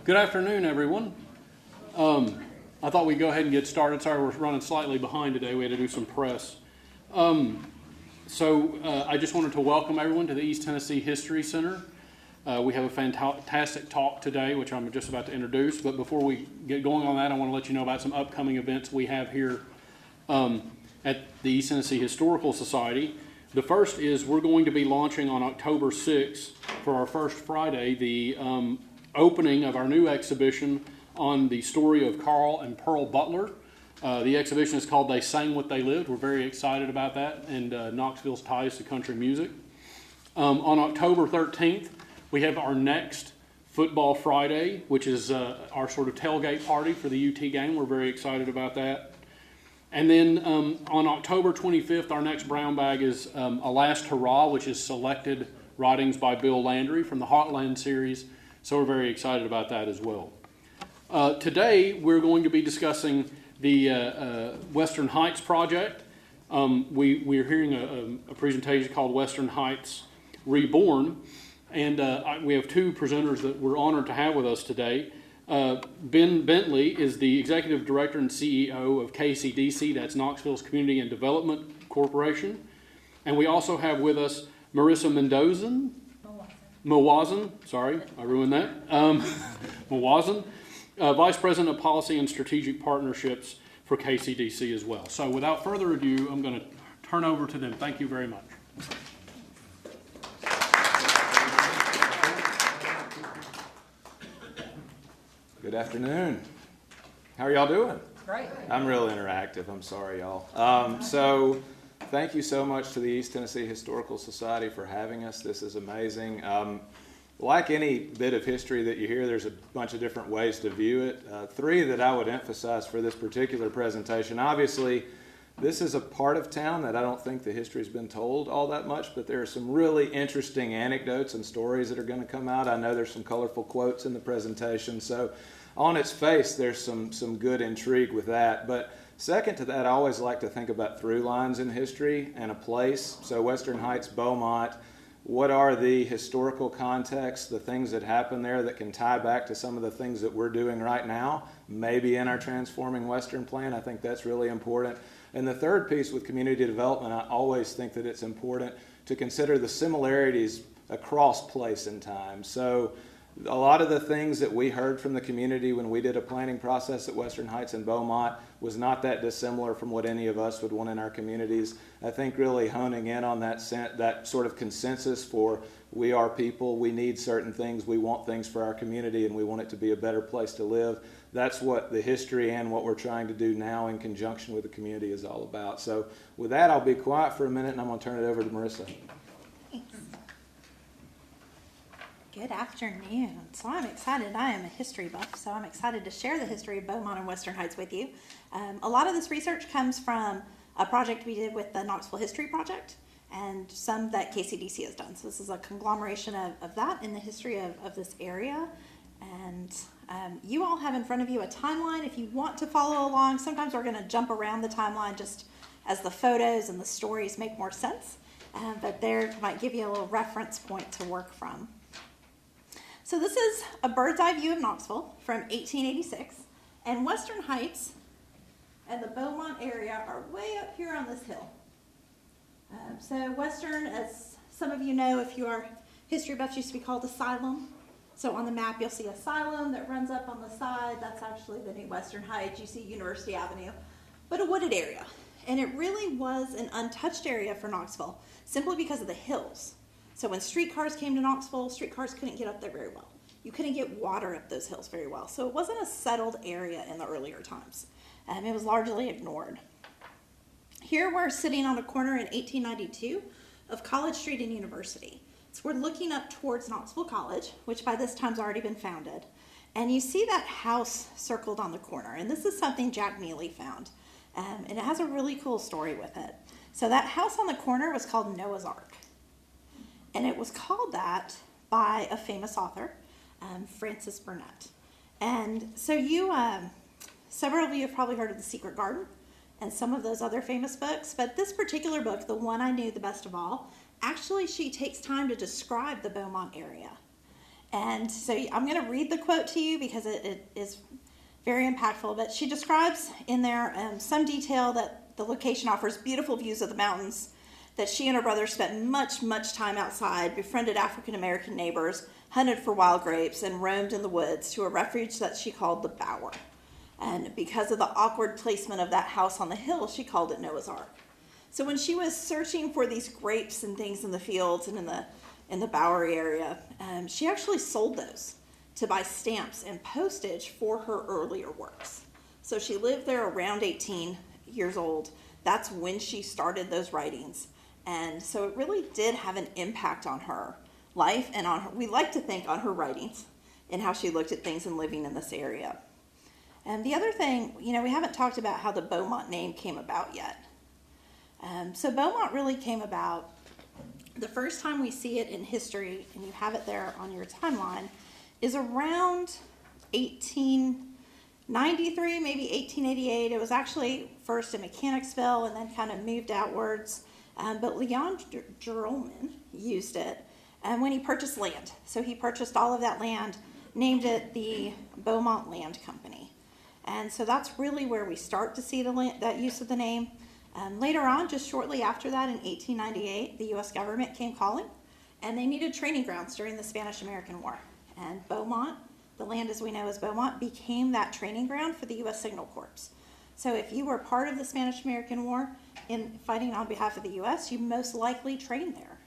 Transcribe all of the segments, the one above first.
Good afternoon, everyone. I thought we'd go ahead and get started. Sorry, we're running slightly behind today. We had to do some press. I just wanted to welcome everyone to the East Tennessee History Center. We have a fantastic talk today, which I'm just about to introduce. But before we get going on that, I want to let you know about some upcoming events we have here at the East Tennessee Historical Society. The first is we're going to be launching on October 6th for our first Friday the opening of our new exhibition on the story of Carl and Pearl Butler. The exhibition is called They Sang What They Lived. We're very excited about that and Knoxville's ties to country music. On October 13th, we have our next Football Friday, which is our sort of tailgate party for the UT game. We're very excited about that. And then on October 25th, our next brown bag is A Last Hurrah, which is selected writings by Bill Landry from the Heartland series. So we're very excited about that as well. Today, we're going to be discussing the Western Heights project. We're hearing a presentation called Western Heights Reborn. And we have two presenters that we're honored to have with us today. Ben Bentley is the Executive Director and CEO of KCDC, that's Knoxville's Community and Development Corporation. And we also have with us Marissa Mawazin, sorry, I ruined that. Mawazin, Vice President of Policy and Strategic Partnerships for KCDC as well. So without further ado, I'm going to turn over to them. Thank you very much. Good afternoon. How are y'all doing? Great. I'm real interactive. I'm sorry, y'all. So thank you so much to the East Tennessee Historical Society for having us. This is amazing. Like any bit of history that you hear, there's a bunch of different ways to view it. Three that I would emphasize for this particular presentation. Obviously, this is a part of town that I don't think the history's been told all that much, but there are some really interesting anecdotes and stories that are going to come out. I know there's some colorful quotes in the presentation, so on its face, there's some good intrigue with that. But second to that, I always like to think about through lines in history and a place. So Western Heights, Beaumont, what are the historical contexts, the things that happen there that can tie back to some of the things that we're doing right now, maybe in our Transforming Western plan? I think that's really important. And the third piece with community development, I always think that it's important to consider the similarities across place and time. So a lot of the things that we heard from the community when we did a planning process at Western Heights and Beaumont was not that dissimilar from what any of us would want in our communities. I think really honing in on that sort of consensus for we are people, we need certain things, we want things for our community, and we want it to be a better place to live. That's what the history and what we're trying to do now in conjunction with the community is all about. So with that, I'll be quiet for a minute and I'm going to turn it over to Marissa. Thanks. Good afternoon. So I'm excited. I am a history buff, so I'm excited to share the history of Beaumont and Western Heights with you. A lot of this research comes from a project we did with the Knoxville History Project and some that KCDC has done. So this is a conglomeration of that in the history of this area. And you all have in front of you a timeline if you want to follow along. Sometimes we're going to jump around the timeline just as the photos and the stories make more sense. But there might give you a little reference point to work from. So this is a bird's eye view of Knoxville from 1886. And Western Heights and the Beaumont area are way up here on this hill. So Western, as some of you know, if you are history buffs, used to be called Asylum. So on the map, you'll see Asylum that runs up on the side. That's actually the new Western Heights. You see University Avenue, but a wooded area. And it really was an untouched area for Knoxville, simply because of the hills. So when streetcars came to Knoxville, streetcars couldn't get up there very well. You couldn't get water up those hills very well. So it wasn't a settled area in the earlier times. It was largely ignored. Here we're sitting on a corner in 1892 of College Street and University. So we're looking up towards Knoxville College, which by this time's already been founded. And you see that house circled on the corner. And this is something Jack Neely found. And it has a really cool story with it. So that house on the corner was called Noah's Ark. And it was called that by a famous author, Frances Burnett. And so several of you have probably heard of The Secret Garden and some of those other famous books, but this particular book, the one I knew the best of all, actually she takes time to describe the Beaumont area. And so I'm going to read the quote to you because it is very impactful. But she describes in there some detail that the location offers beautiful views of the mountains, that she and her brother spent much time outside, befriended African American neighbors, hunted for wild grapes, and roamed in the woods to a refuge that she called the Bower. And because of the awkward placement of that house on the hill, she called it Noah's Ark. So when she was searching for these grapes and things in the fields and in the Bowery area, she actually sold those to buy stamps and postage for her earlier works. So she lived there around 18 years old. That's when she started those writings. And so it really did have an impact on her life and on her, we like to think, on her writings and how she looked at things and living in this area. And the other thing, we haven't talked about how the Beaumont name came about yet. So Beaumont really came about, the first time we see it in history, and you have it there on your timeline, is around 1893, maybe 1888. It was actually first in Mechanicsville and then kind of moved outwards. But Leon Gerolman used it when he purchased land. So he purchased all of that land, named it the Beaumont Land Company. And so that's really where we start to see that use of the name. Later on, just shortly after that, in 1898, the U.S. government came calling, and they needed training grounds during the Spanish-American War. And Beaumont, the land as we know as Beaumont, became that training ground for the U.S. Signal Corps. So if you were part of the Spanish-American War in fighting on behalf of the U.S., you most likely trained there.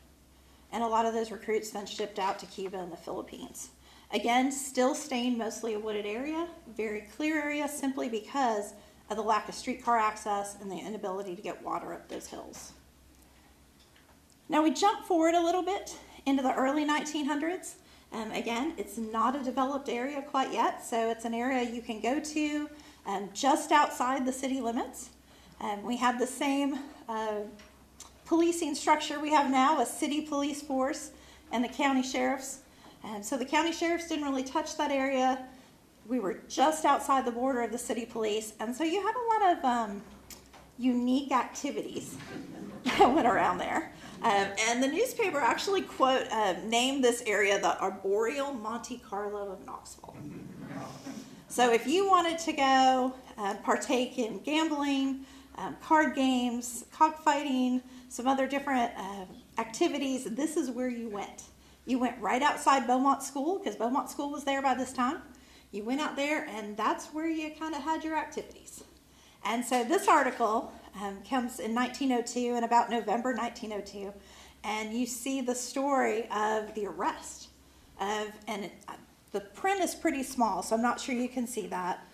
And a lot of those recruits then shipped out to Cuba and the Philippines. Again, still staying mostly a wooded area, very clear area, simply because of the lack of streetcar access and the inability to get water up those hills. Now we jump forward a little bit into the early 1900s. Again, it's not a developed area quite yet, so it's an area you can go to just outside the city limits. We had the same policing structure we have now, a city police force and the county sheriffs. So the county sheriffs didn't really touch that area. We were just outside the border of the city police, and so you had a lot of unique activities that went around there. And the newspaper actually named this area the Arboreal Monte Carlo of Knoxville. So if you wanted to go partake in gambling, card games, cockfighting, some other different activities, this is where you went. You went right outside Beaumont School, because Beaumont School was there by this time. You went out there, and that's where you kind of had your activities. And so this article comes in 1902, and about November 1902, and you see the story of the arrest the print is pretty small, so I'm not sure you can see that.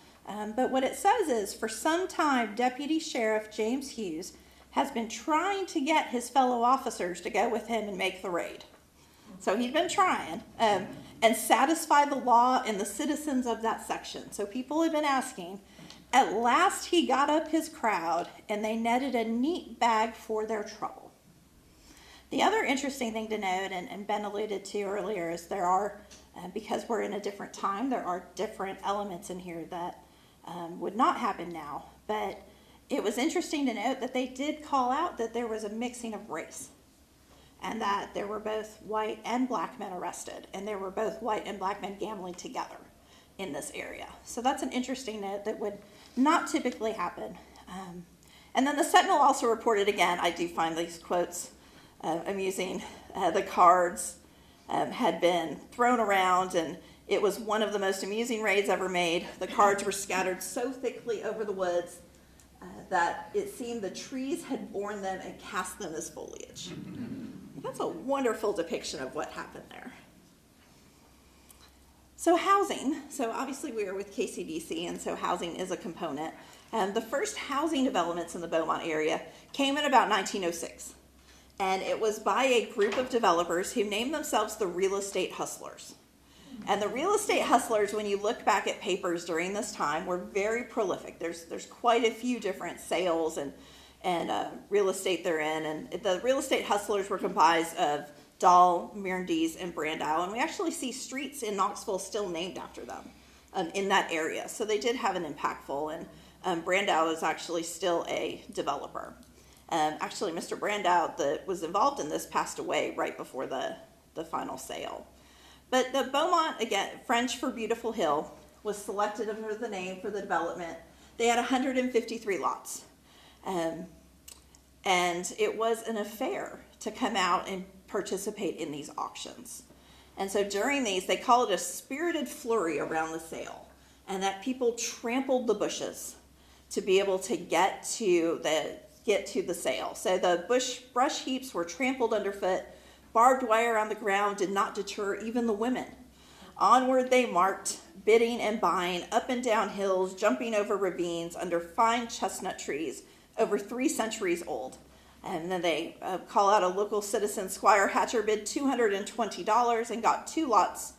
But what it says is, for some time, Deputy Sheriff James Hughes has been trying to get his fellow officers to go with him and make the raid. So he'd been trying and satisfy the law and the citizens of that section. So people had been asking. At last he got up his crowd, and they netted a neat bag for their trouble. The other interesting thing to note, and Ben alluded to earlier, is there are, because we're in a different time, there are different elements in here that would not happen now. But it was interesting to note that they did call out that there was a mixing of race, and that there were both white and black men arrested, and there were both white and black men gambling together in this area. So that's an interesting note that would not typically happen. And then the Sentinel also reported, again, I do find these quotes amusing, the cards had been thrown around, and it was one of the most amusing raids ever made. The cards were scattered so thickly over the woods that it seemed the trees had borne them and cast them as foliage. That's a wonderful depiction of what happened there. So housing, so obviously we are with KCDC, and so housing is a component. The first housing developments in the Beaumont area came in about 1906. And it was by a group of developers who named themselves the Real Estate Hustlers. And the Real Estate Hustlers, when you look back at papers during this time, were very prolific. There's quite a few different sales and real estate they're in. And the Real Estate Hustlers were comprised of Dahl, Mirandese, and Brandau. And we actually see streets in Knoxville still named after them in that area. So they did have an impactful, and Brandau is actually still a developer. Actually, Mr. Brandau that was involved in this passed away right before the final sale. But the Beaumont, again, French for beautiful hill, was selected under the name for the development. They had 153 lots. And it was an affair to come out and participate in these auctions. And so during these, they call it a spirited flurry around the sale, and that people trampled the bushes to be able to get to the sale. So the brush heaps were trampled underfoot. Barbed wire on the ground did not deter even the women. Onward they marked, bidding and buying up and down hills, jumping over ravines under fine chestnut trees over 3 centuries old. And then they call out a local citizen, Squire Hatcher, bid $220 and got 2 lots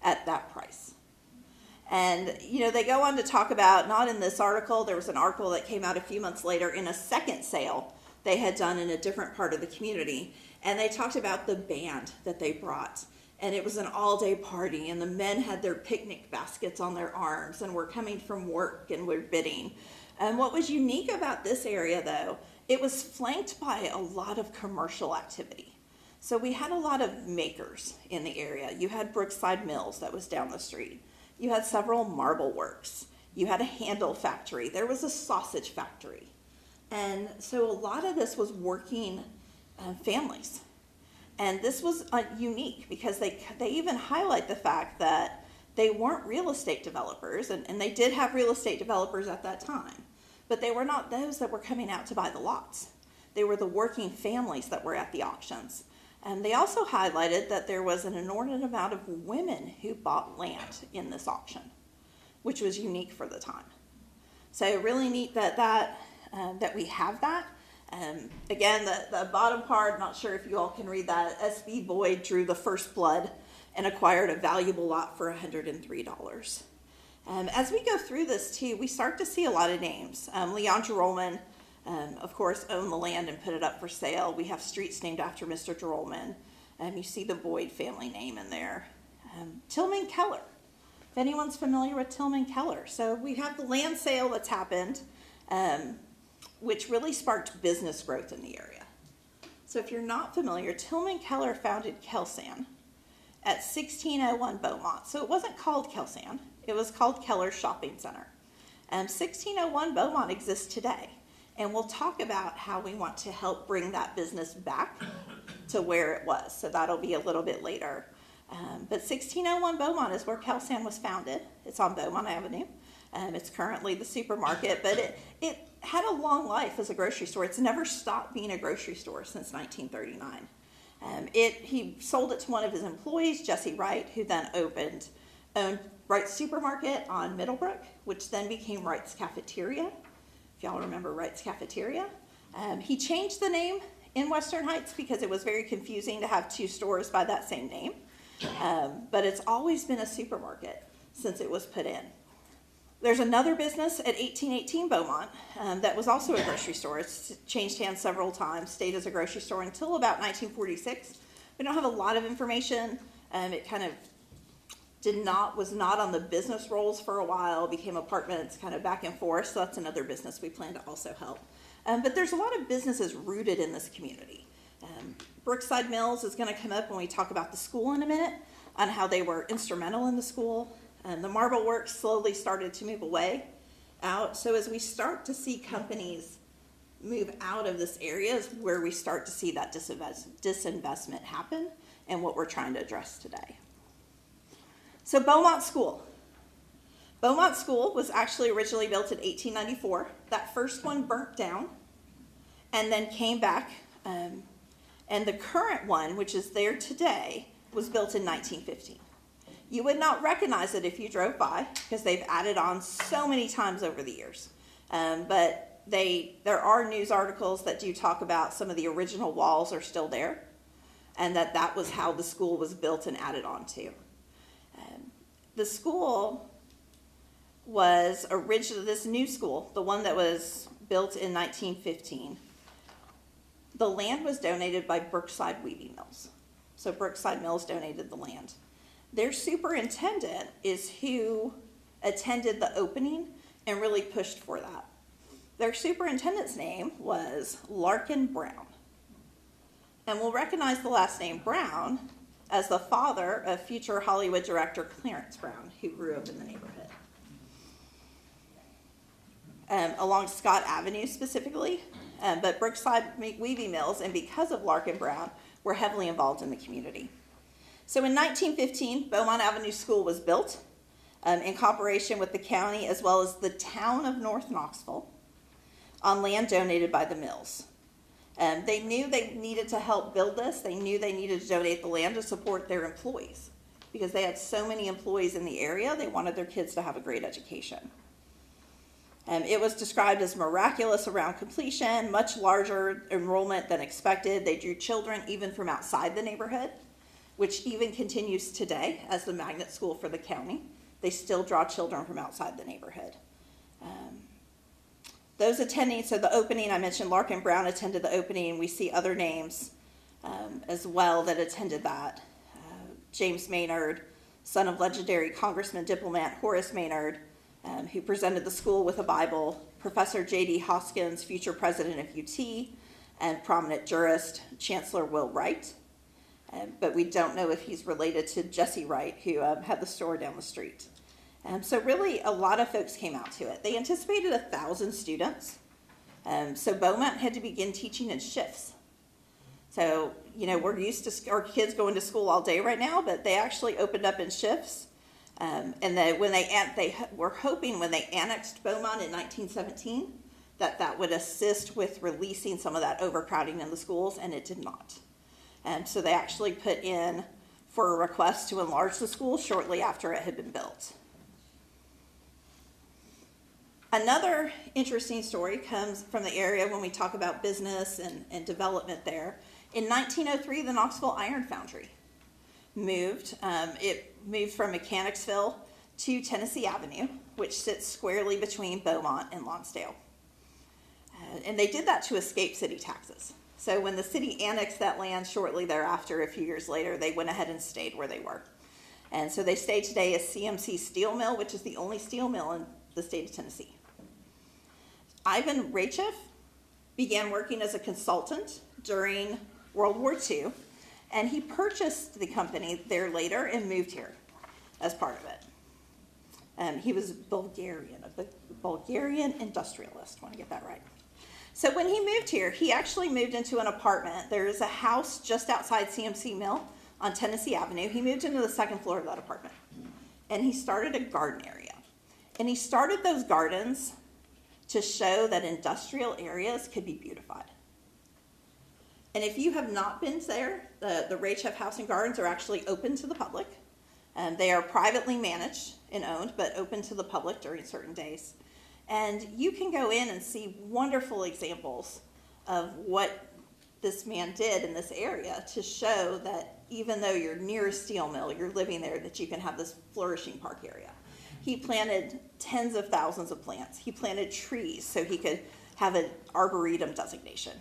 at that price. And, they go on to talk about, not in this article, there was an article that came out a few months later in a second sale they had done in a different part of the community. And they talked about the band that they brought. And it was an all-day party, and the men had their picnic baskets on their arms and were coming from work and were bidding. And what was unique about this area, though, it was flanked by a lot of commercial activity. So we had a lot of makers in the area. You had Brookside Mills that was down the street. You had several marble works. You had a handle factory. There was a sausage factory. And so a lot of this was working families. And this was unique because they even highlight the fact that they weren't real estate developers, and they did have real estate developers at that time, but they were not those that were coming out to buy the lots. They were the working families that were at the auctions. And they also highlighted that there was an inordinate amount of women who bought land in this auction, which was unique for the time. So really neat that we have that. Again, the bottom part, not sure if you all can read that. S.B. Boyd drew the first blood and acquired a valuable lot for $103. As we go through this, too, we start to see a lot of names. Leon Gerolman, of course, owned the land and put it up for sale. We have streets named after Mr. Gerolman. You see the Boyd family name in there. Tillman Keller, if anyone's familiar with Tillman Keller. So we have the land sale that's happened, which really sparked business growth in the area. So if you're not familiar, Tillman Keller founded Kelsan at 1601 Beaumont. So it wasn't called Kelsan, it was called Keller Shopping Center. 1601 Beaumont exists today, and we'll talk about how we want to help bring that business back to where it was. So that'll be a little bit later. But 1601 Beaumont is where Kelsan was founded. It's on Beaumont Avenue. It's currently the supermarket, but it had a long life as a grocery store. It's never stopped being a grocery store since 1939. He sold it to one of his employees, Jesse Wright, who then owned Wright's Supermarket on Middlebrook, which then became Wright's Cafeteria, if y'all remember Wright's Cafeteria. He changed the name in Western Heights because it was very confusing to have 2 stores by that same name. But it's always been a supermarket since it was put in. There's another business at 1818 Beaumont that was also a grocery store. It's changed hands several times, stayed as a grocery store until about 1946. We don't have a lot of information. It kind of was not on the business rolls for a while, became apartments kind of back and forth, so that's another business we plan to also help. But there's a lot of businesses rooted in this community. Brookside Mills is going to come up when we talk about the school in a minute, on how they were instrumental in the school. The marble works slowly started to move out. So as we start to see companies move out of this area is where we start to see that disinvestment happen and what we're trying to address today. So Beaumont School. Beaumont School was actually originally built in 1894. That first one burnt down and then came back. And the current one, which is there today, was built in 1915. You would not recognize it if you drove by because they've added on so many times over the years. But there are news articles that do talk about some of the original walls are still there and that was how the school was built and added on to. The school was originally, this new school, the one that was built in 1915, the land was donated by Brookside Weaving Mills. So Brookside Mills donated the land. Their superintendent is who attended the opening and really pushed for that. Their superintendent's name was Larkin Brown. And we'll recognize the last name Brown as the father of future Hollywood director Clarence Brown, who grew up in the neighborhood. Along Scott Avenue specifically, but Brookside Weaving Mills, and because of Larkin Brown, were heavily involved in the community. So in 1915, Beaumont Avenue School was built in cooperation with the county as well as the town of North Knoxville on land donated by the mills. They knew they needed to help build this. They knew they needed to donate the land to support their employees because they had so many employees in the area. They wanted their kids to have a great education. It was described as miraculous around completion, much larger enrollment than expected. They drew children even from outside the neighborhood, which even continues today as the magnet school for the county. They still draw children from outside the neighborhood. Those attending, so the opening, I mentioned Larkin Brown attended the opening. We see other names as well that attended that. James Maynard, son of legendary Congressman diplomat Horace Maynard, who presented the school with a Bible. Professor J.D. Hoskins, future president of UT, and prominent jurist Chancellor Will Wright. But we don't know if he's related to Jesse Wright, who had the store down the street. So really, a lot of folks came out to it. They anticipated 1,000 students. So Beaumont had to begin teaching in shifts. So, we're used to our kids going to school all day right now, but they actually opened up in shifts. And when they were hoping when they annexed Beaumont in 1917, that would assist with releasing some of that overcrowding in the schools, and it did not. So they actually put in for a request to enlarge the school shortly after it had been built. Another interesting story comes from the area when we talk about business and development there. In 1903, the Knoxville Iron Foundry moved. It moved from Mechanicsville to Tennessee Avenue, which sits squarely between Beaumont and Lonsdale. And they did that to escape city taxes. So when the city annexed that land shortly thereafter, a few years later, they went ahead and stayed where they were. And so they stay today as CMC Steel Mill, which is the only steel mill in the state of Tennessee. Ivan Raichev began working as a consultant during World War II, and he purchased the company there later and moved here as part of it. He was Bulgarian, a Bulgarian industrialist, want to get that right. So when he moved here, he actually moved into an apartment. There is a house just outside CMC Mill on Tennessee Avenue. He moved into the second floor of that apartment, and he started a garden area. And he started those gardens to show that industrial areas could be beautified. And if you have not been there, the Raichev House and Gardens are actually open to the public. They are privately managed and owned, but open to the public during certain days. And you can go in and see wonderful examples of what this man did in this area to show that even though you're near a steel mill, you're living there, that you can have this flourishing park area. He planted tens of thousands of plants. He planted trees so he could have an arboretum designation.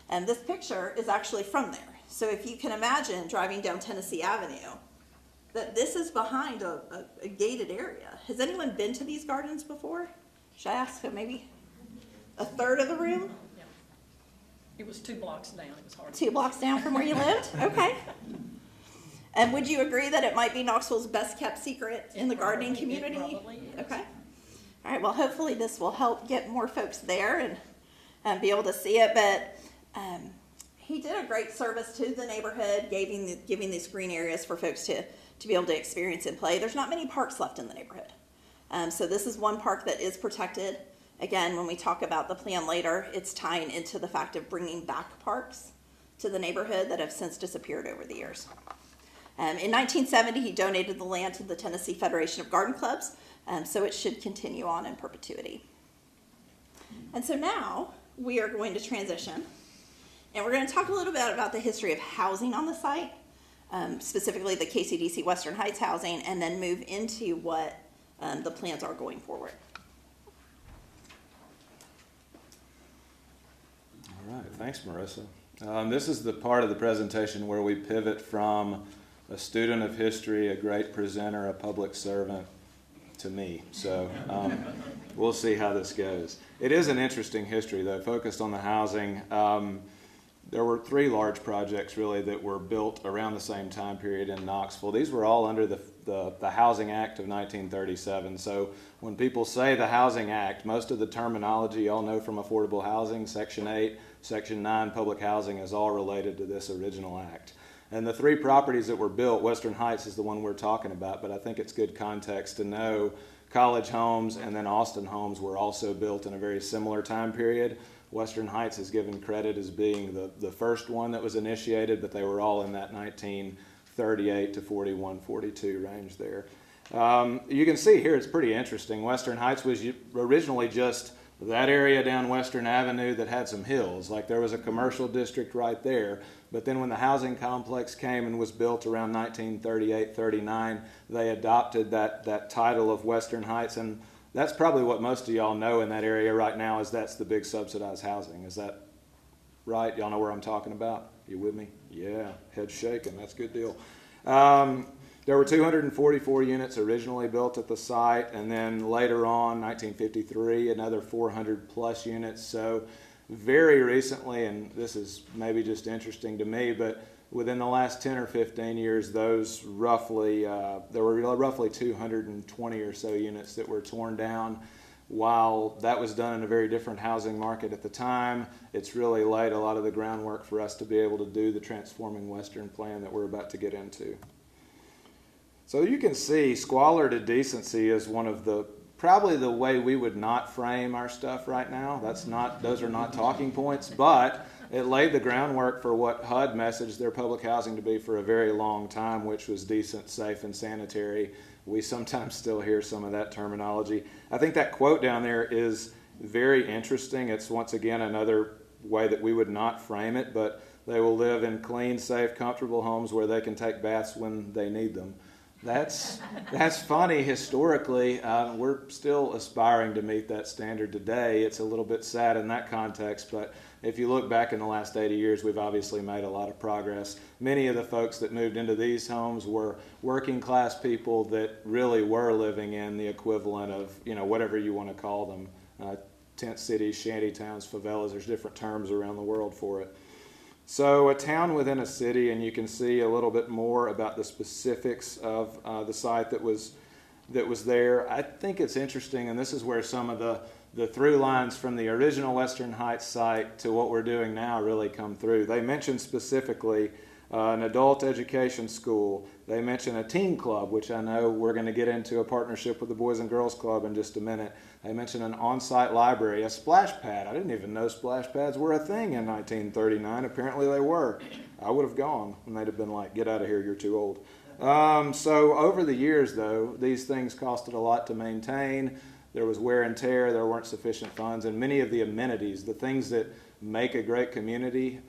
And this picture is actually from there. So if you can imagine driving down Tennessee Avenue, that this is behind a gated area. Has anyone been to these gardens before? Should I ask maybe a third of the room? Yeah. It was 2 blocks down. It was hard. 2 blocks down from where you lived? Okay. And would you agree that it might be Knoxville's best kept secret in the gardening community? It probably is. Okay. All right, well, hopefully this will help get more folks there and be able to see it. But he did a great service to the neighborhood, giving these green areas for folks to be able to experience and play. There's not many parks left in the neighborhood. So this is one park that is protected. Again, when we talk about the plan later, it's tying into the fact of bringing back parks to the neighborhood that have since disappeared over the years. In 1970, he donated the land to the Tennessee Federation of Garden Clubs, so it should continue on in perpetuity. And so now we are going to transition, and we're going to talk a little bit about the history of housing on the site, specifically the KCDC Western Heights housing, and then move into what the plans are going forward. All right, thanks, Marissa. This is the part of the presentation where we pivot from a student of history, a great presenter, a public servant, to me. So we'll see how this goes. It is an interesting history, though, focused on the housing. there were three large projects really that were built around the same time period in Knoxville. These were all under the Housing Act of 1937. So when people say the Housing Act, most of the terminology y'all know from affordable housing, Section 8, Section 9, public housing, is all related to this original act. And the three properties that were built, Western Heights is the one we're talking about, but I think it's good context to know College Homes and then Austin Homes were also built in a very similar time period. Western Heights is given credit as being the first one that was initiated, but they were all in that 1938 to 41, 42 range there. You can see here it's pretty interesting. Western Heights was originally just that area down Western Avenue that had some hills. Like there was a commercial district right there. But then when the housing complex came and was built around 1938, 39, they adopted that title of Western Heights. And that's probably what most of y'all know in that area right now, is that's the big subsidized housing. Is that right? Y'all know where I'm talking about? You with me? Yeah, head shaking. That's a good deal. There were 244 units originally built at the site, and then later on, 1953, another 400 plus units. So very recently, and this is maybe just interesting to me, but within the last 10 or 15 years, those roughly, there were roughly 220 or so units that were torn down. While that was done in a very different housing market at the time, it's really laid a lot of the groundwork for us to be able to do the Transforming Western plan that we're about to get into. So you can see squalor to decency is one of probably the way we would not frame our stuff right now. Those are not talking points, but it laid the groundwork for what HUD messaged their public housing to be for a very long time, which was decent, safe, and sanitary. We sometimes still hear some of that terminology. I think that quote down there is very interesting. It's once again another way that we would not frame it, but they will live in clean, safe, comfortable homes where they can take baths when they need them. That's funny historically. We're still aspiring to meet that standard today. It's a little bit sad in that context, but if you look back in the last 80 years, we've obviously made a lot of progress. Many of the folks that moved into these homes were working class people that really were living in the equivalent of, whatever you want to call them, tent cities, shanty towns, favelas. There's different terms around the world for it. So a town within a city, and you can see a little bit more about the specifics of the site that was there. I think it's interesting, and this is where some of the through lines from the original Western Heights site to what we're doing now really come through. They mentioned specifically an adult education school. They mentioned a teen club, which I know we're going to get into a partnership with the Boys and Girls Club in just a minute. They mentioned an on-site library, a splash pad. I didn't even know splash pads were a thing in 1939. Apparently they were. I would have gone, and they'd have been like, get out of here, you're too old. So over the years, though, these things costed a lot to maintain. There was wear and tear, there weren't sufficient funds, and many of the amenities, the things that make a great community,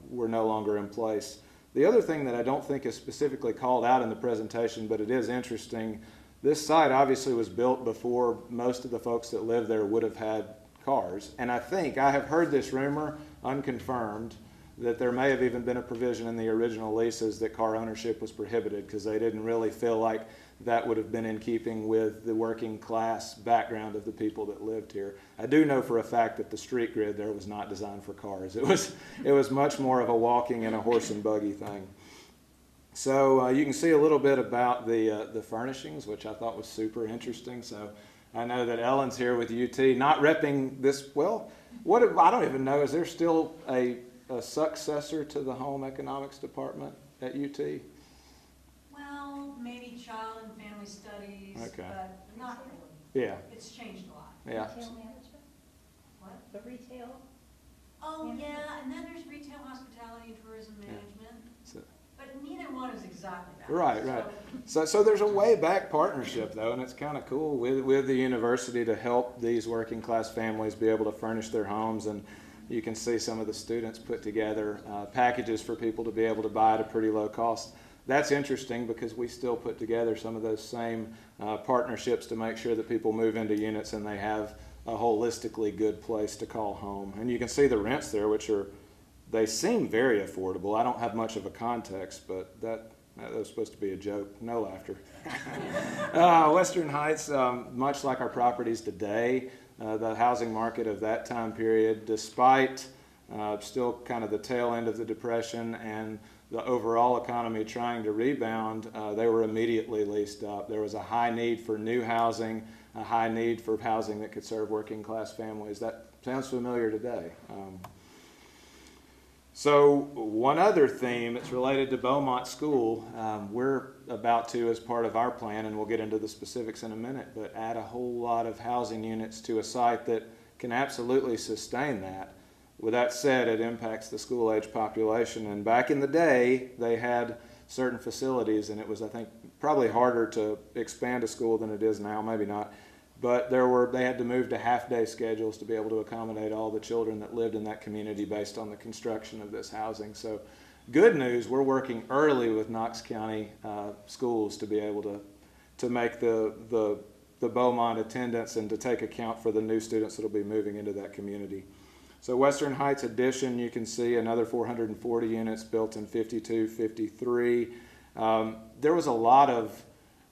were no longer in place. The other thing that I don't think is specifically called out in the presentation, but it is interesting, this site obviously was built before most of the folks that live there would have had cars. And I have heard this rumor, unconfirmed, that there may have even been a provision in the original leases that car ownership was prohibited because they didn't really feel like that would have been in keeping with the working class background of the people that lived here. I do know for a fact that the street grid there was not designed for cars. It was much more of a walking and a horse and buggy thing. So you can see a little bit about the furnishings, which I thought was super interesting. So I know that Ellen's here with UT, not repping this. Well, I don't even know. Is there still a successor to the Home Economics Department at UT? Well, maybe child and family studies, Okay. but not really. Yeah. It's changed a lot. Yeah. Retail management? What? The retail? Oh, Management? yeah, and then there's retail hospitality and tourism management. So, But neither one is exactly that. right. So there's a way back partnership, though, and it's kind of cool with the university to help these working class families be able to furnish their homes. And you can see some of the students put together packages for people to be able to buy at a pretty low cost. That's interesting because we still put together some of those same partnerships to make sure that people move into units and they have a holistically good place to call home. And you can see the rents there, they seem very affordable. I don't have much of a context, but that was supposed to be a joke. No laughter. Western Heights, much like our properties today, the housing market of that time period, despite still kind of the tail end of the Depression and the overall economy trying to rebound, they were immediately leased up. There was a high need for new housing, a high need for housing that could serve working class families. That sounds familiar today. So one other theme that's related to Beaumont School, we're about to, as part of our plan, and we'll get into the specifics in a minute, but add a whole lot of housing units to a site that can absolutely sustain that. With that said, it impacts the school-age population, and back in the day, they had certain facilities, and it was, I think, probably harder to expand a school than it is now, maybe not. But they had to move to half-day schedules to be able to accommodate all the children that lived in that community based on the construction of this housing. So good news, we're working early with Knox County schools to be able to make the Beaumont attendance and to take account for the new students that will be moving into that community. So Western Heights addition, you can see another 440 units built in 52, 53. There was a lot of,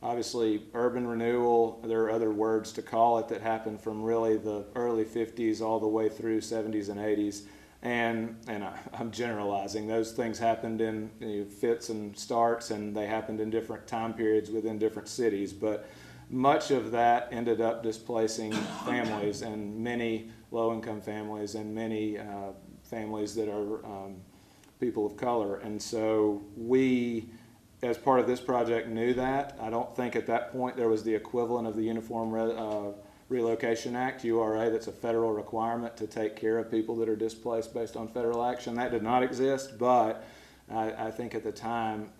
obviously, urban renewal. There are other words to call it that happened from really the early 50s all the way through 70s and 80s. And I'm generalizing. Those things happened in fits and starts, and they happened in different time periods within different cities. But much of that ended up displacing families, and many low-income families, and many families that are people of color. And so we, as part of this project, knew that. I don't think at that point there was the equivalent of the Uniform Relocation Act, URA, that's a federal requirement to take care of people that are displaced based on federal action. That did not exist, but I think at the time,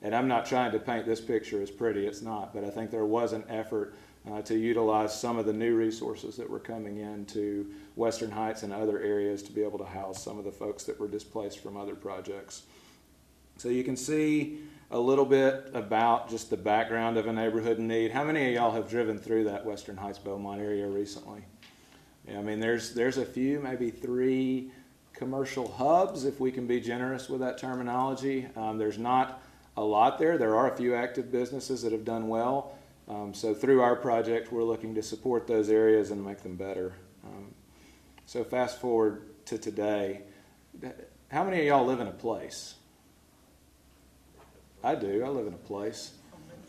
and I'm not trying to paint this picture as pretty, it's not, but I think there was an effort to utilize some of the new resources that were coming into Western Heights and other areas to be able to house some of the folks that were displaced from other projects. So you can see a little bit about just the background of a neighborhood in need. How many of y'all have driven through that Western Heights Beaumont area recently? Yeah, I mean, there's a few, maybe 3 commercial hubs, if we can be generous with that terminology. There's not a lot there. There are a few active businesses that have done well. So through our project, we're looking to support those areas and make them better. So fast forward to today. How many of y'all live in a place? I do. I live in a place.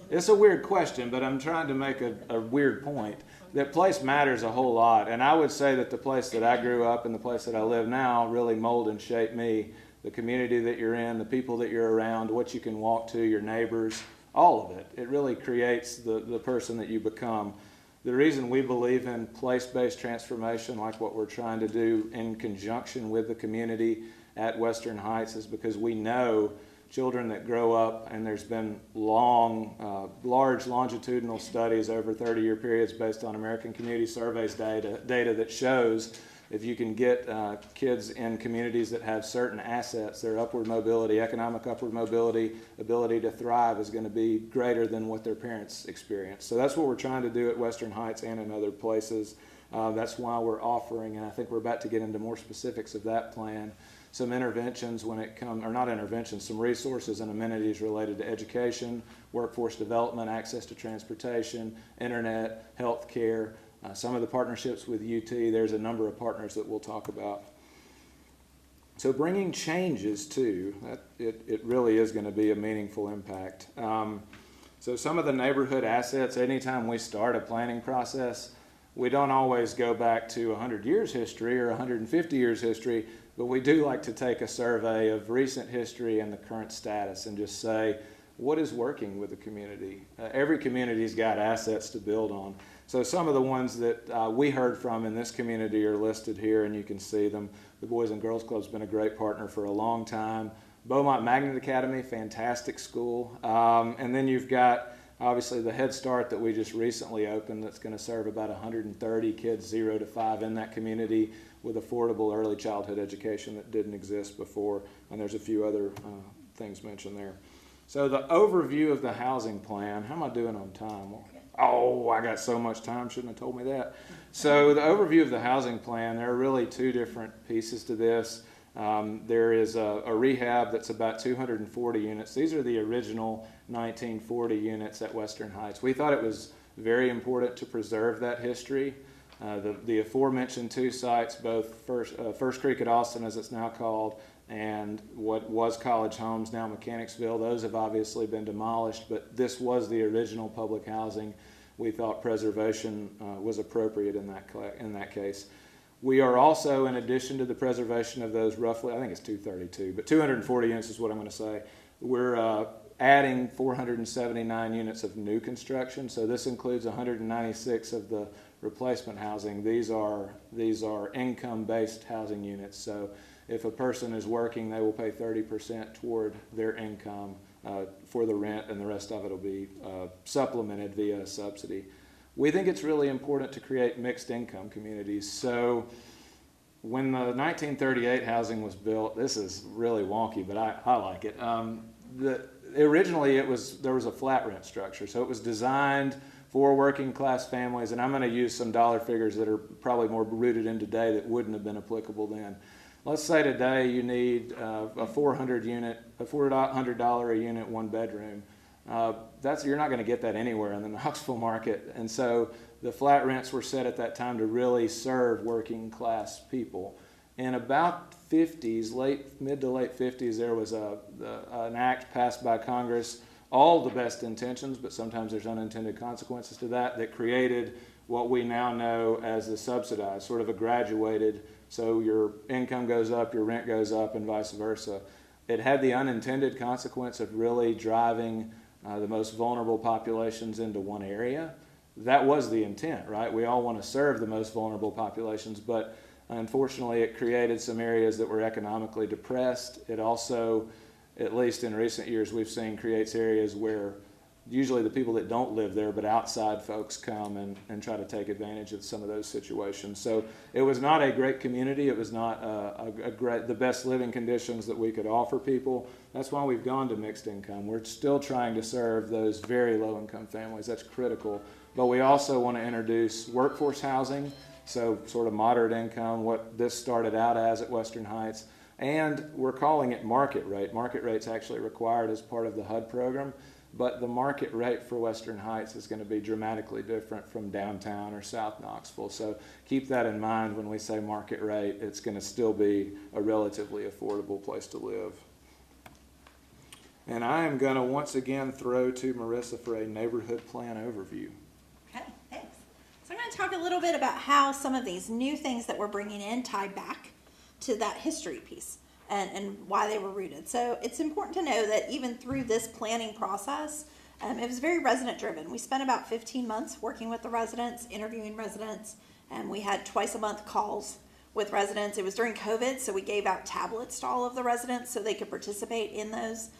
It's a weird question, but I'm trying to make a weird point. That place matters a whole lot. And I would say that the place that I grew up and the place that I live now really mold and shape me. The community that you're in, the people that you're around, what you can walk to, your neighbors, all of it. It really creates the person that you become. The reason we believe in place-based transformation, like what we're trying to do in conjunction with the community at Western Heights, is because we know children that grow up, and there's been large longitudinal studies over 30-year periods based on American Community Surveys data that shows if you can get kids in communities that have certain assets, their upward mobility, economic upward mobility, ability to thrive is going to be greater than what their parents experience. So that's what we're trying to do at Western Heights and in other places. That's why we're offering, and I think we're about to get into more specifics of that plan, some interventions when it comes, or not interventions, some resources and amenities related to education, workforce development, access to transportation, internet, health care, some of the partnerships with UT. There's a number of partners that we'll talk about. So bringing changes too, it really is going to be a meaningful impact. So some of the neighborhood assets, anytime we start a planning process, we don't always go back to 100 years history or 150 years history, but we do like to take a survey of recent history and the current status and just say, what is working with the community? Every community's got assets to build on. So some of the ones that we heard from in this community are listed here, and you can see them. The Boys and Girls Club's been a great partner for a long time. Beaumont Magnet Academy, fantastic school. And then you've got, obviously, the Head Start that we just recently opened that's going to serve about 130 kids 0 to 5 in that community with affordable early childhood education that didn't exist before. And there's a few other things mentioned there. So the overview of the housing plan, how am I doing on time? Oh, I got so much time, shouldn't have told me that. So the overview of the housing plan, there are really 2 different pieces to this. There is a rehab that's about 240 units. These are the original 1940 units at Western Heights. We thought it was very important to preserve that history. The aforementioned two sites, both First Creek at Austin, as it's now called, and what was College Homes, now Mechanicsville, those have obviously been demolished, but this was the original public housing. We thought preservation was appropriate in that case. We are also, in addition to the preservation of those roughly, I think it's 232, but 240 units is what I'm going to say, we're adding 479 units of new construction. So this includes 196 of the replacement housing. These are income-based housing units. So if a person is working, they will pay 30% toward their income for the rent, and the rest of it will be supplemented via a subsidy. We think it's really important to create mixed income communities. So when the 1938 housing was built, this is really wonky, but I like it. Originally, there was a flat rent structure, so it was designed for working class families, and I'm going to use some dollar figures that are probably more rooted in today that wouldn't have been applicable then. Let's say today you need a $400 a unit, one bedroom. You're not going to get that anywhere in the Knoxville market, and so the flat rents were set at that time to really serve working class people. In about 50s, mid to late 50s, there was an act passed by Congress, all the best intentions, but sometimes there's unintended consequences to that created what we now know as the subsidized, sort of a graduated, so your income goes up, your rent goes up, and vice versa. It had the unintended consequence of really driving the most vulnerable populations into one area. That was the intent, right? We all want to serve the most vulnerable populations, but unfortunately it created some areas that were economically depressed. It also, at least in recent years, we've seen creates areas where usually the people that don't live there, but outside folks come and try to take advantage of some of those situations. So it was not a great community. It was not the best living conditions that we could offer people. That's why we've gone to mixed income. We're still trying to serve those very low income families. That's critical. But we also want to introduce workforce housing, so sort of moderate income, what this started out as at Western Heights. And we're calling it market rate. Market rate's actually required as part of the HUD program. But the market rate for Western Heights is going to be dramatically different from downtown or South Knoxville. So keep that in mind when we say market rate. It's going to still be a relatively affordable place to live. And I am going to once again throw to Marissa for a neighborhood plan overview. Okay, thanks. So I'm going to talk a little bit about how some of these new things that we're bringing in tie back to that history piece. And why they were rooted. So it's important to know that even through this planning process, it was very resident driven. We spent about 15 months working with the residents, interviewing residents, and we had twice a month calls with residents. It was during COVID, so we gave out tablets to all of the residents so they could participate in those.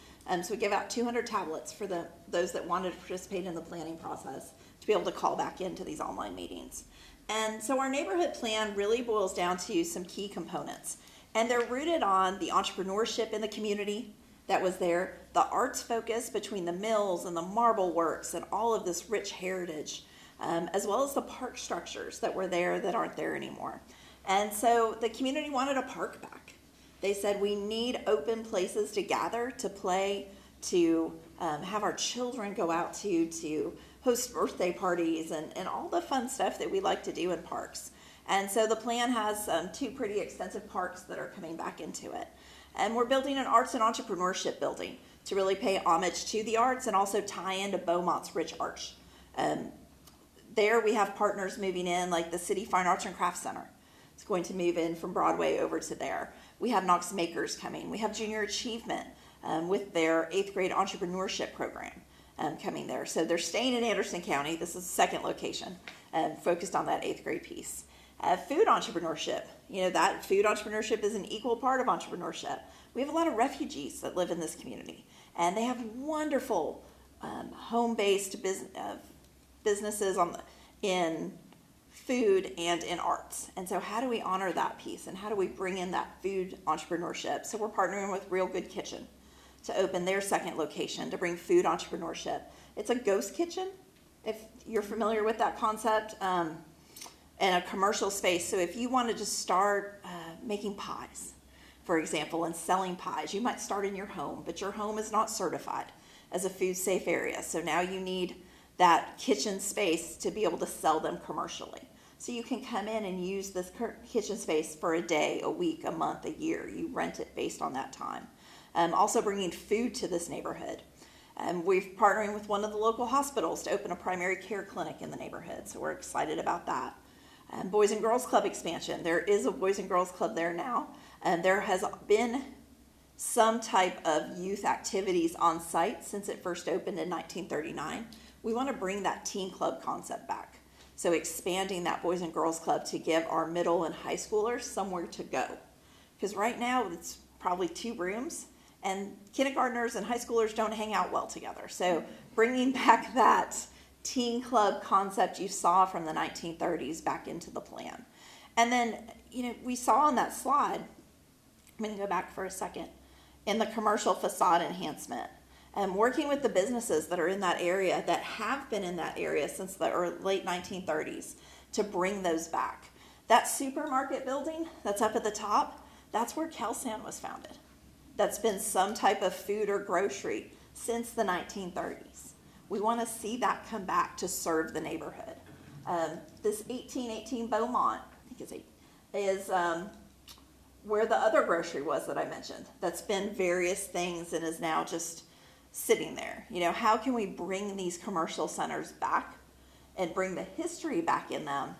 So we gave out 200 tablets for those that wanted to participate in the planning process to be able to call back into these online meetings. And so our neighborhood plan really boils down to some key components. And they're rooted on the entrepreneurship in the community that was there, the arts focus between the mills and the marble works and all of this rich heritage, as well as the park structures that were there that aren't there anymore. And so the community wanted a park back. They said we need open places to gather, to play, to have our children go out to host birthday parties and all the fun stuff that we like to do in parks. And so the plan has two pretty extensive parks that are coming back into it. And we're building an arts and entrepreneurship building to really pay homage to the arts and also tie into Beaumont's rich arts. There we have partners moving in, like the City Fine Arts and Crafts Center. It's going to move in from Broadway over to there. We have Knox Makers coming. We have Junior Achievement with their 8th grade entrepreneurship program coming there. So they're staying in Anderson County. This is the second location focused on that 8th grade piece. Food entrepreneurship. You know, that food entrepreneurship is an equal part of entrepreneurship. We have a lot of refugees that live in this community, and they have wonderful home-based businesses in food and in arts. And so how do we honor that piece, and how do we bring in that food entrepreneurship? So we're partnering with Real Good Kitchen to open their second location to bring food entrepreneurship. It's a ghost kitchen, if you're familiar with that concept. In a commercial space. So if you want to just start making pies, for example, and selling pies, you might start in your home, but your home is not certified as a food safe area. So now you need that kitchen space to be able to sell them commercially. So you can come in and use this kitchen space for a day, a week, a month, a year. You rent it based on that time. Also bringing food to this neighborhood. We're partnering with one of the local hospitals to open a primary care clinic in the neighborhood, so we're excited about that. Boys and Girls Club expansion. There is a Boys and Girls Club there now. There has been some type of youth activities on site since it first opened in 1939. We want to bring that teen club concept back. So expanding that Boys and Girls Club to give our middle and high schoolers somewhere to go. Because right now it's probably 2 rooms, and kindergartners and high schoolers don't hang out well together. So bringing back that teen club concept you saw from the 1930s back into the plan. And then, we saw on that slide, I'm going to go back for a second, in the commercial facade enhancement. Working with the businesses that are in that area, that have been in that area since the late 1930s, to bring those back. That supermarket building that's up at the top, that's where Kelsan was founded. That's been some type of food or grocery since the 1930s. We want to see that come back to serve the neighborhood. This 1818 Beaumont, I think it's 8, is where the other grocery was that I mentioned. That's been various things and is now just sitting there. How can we bring these commercial centers back and bring the history back in them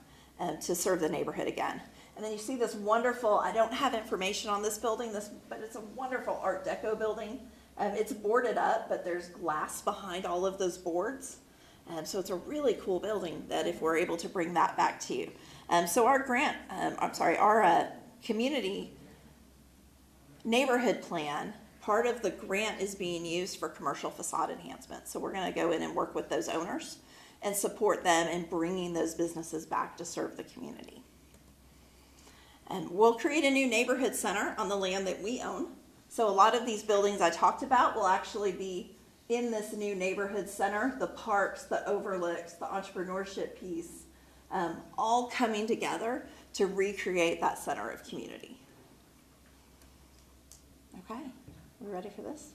to serve the neighborhood again? And then you see this wonderful, I don't have information on this building, but it's a wonderful Art Deco building. It's boarded up, but there's glass behind all of those boards. So it's a really cool building that if we're able to bring that back to you. So our our community neighborhood plan, part of the grant is being used for commercial facade enhancement. So we're going to go in and work with those owners and support them in bringing those businesses back to serve the community. And we'll create a new neighborhood center on the land that we own. So a lot of these buildings I talked about will actually be in this new neighborhood center, the parks, the overlooks, the entrepreneurship piece, all coming together to recreate that center of community. Okay, we ready for this?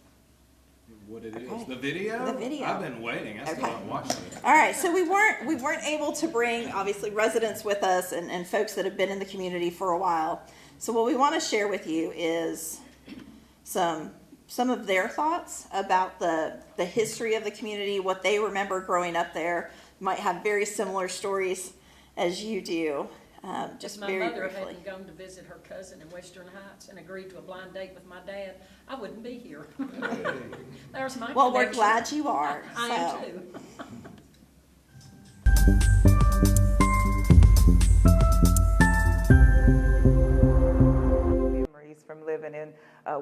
What it is? Okay. The video? The video. I've been waiting. I still haven't watched it. All right, so we weren't able to bring obviously residents with us and folks that have been in the community for a while. So what we want to share with you is some of their thoughts about the history of the community, what they remember growing up there. Might have very similar stories as you do. Just my very mother briefly. hadn't gone to visit her cousin in Western Heights and agreed to a blind date with my dad, I wouldn't be here. There's my Well, we're connection. glad you are. I am too. Memories from living in